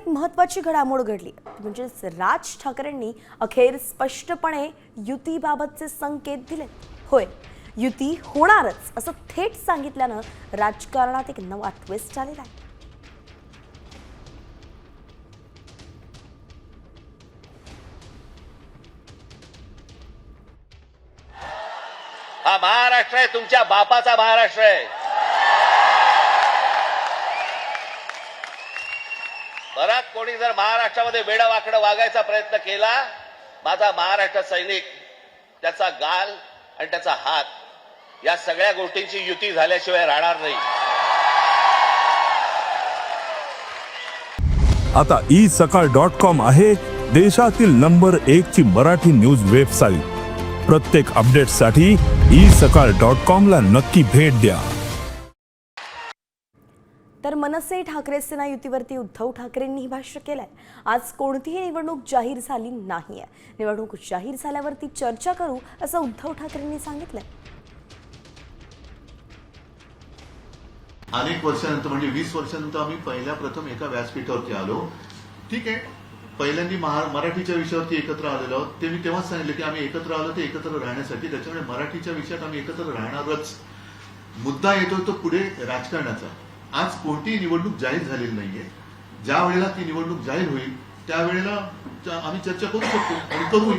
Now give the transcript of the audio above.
महत्त्वाची घडामोड घडली, म्हणजेच राज ठाकरेंनी अखेर स्पष्टपणे युतीबाबतचे संकेत दिले. होय, युती होणारच असं थेट सांगितल्यानं राजकारणात एक नवा ट्विस्ट आलेला आहे. हा महाराष्ट्र आहे, तुमच्या बापाचा महाराष्ट्र आहे. बराच कोणी जर महाराष्ट्रामध्ये वेडावाकडं वागायचा प्रयत्न केला, माझा महाराष्ट्र सैनिक त्याचा गाल आणि त्याचा हात या सगळ्या गोष्टींची युती झाल्याशिवाय राहणार नाही. आता isakal.com आहे देशातील नंबर 1 ची मराठी न्यूज वेबसाईट. प्रत्येक अपडेटसाठी isakal.com ला नक्की भेट द्या. तर मनसे ठाकरे सेना युतीवरती उद्धव ठाकरेंनी भाष्य केलंय. आज कोणतीही निवडणूक जाहीर झाली नाहीये. निवडणूक जाहीर झाल्यावरती चर्चा करू असं उद्धव ठाकरेंनी सांगितलंय. अनेक वर्षानंतर म्हणजे 20 वर्षानंतर आम्ही प्रथम एका व्यासपीठावरती आलो. ठीक आहे, पहिल्यांदा मराठीच्या विषयावरती एकत्र आलेलो आहोत. ते मी तेव्हाच सांगितलं की आम्ही एकत्र आलो ते एकत्र राहण्यासाठी, त्याच्यामुळे मराठीच्या विषयात आम्ही एकत्र राहणारच. मुद्दा येतो तो पुढे राजकारणाचा. आज कोणतीही निवडणूक जाहीर झालेली नाहीये. ज्या वेळेला ती निवडणूक जाहीर होईल त्यावेळेला आम्ही चर्चा करू शकतो आणि करू.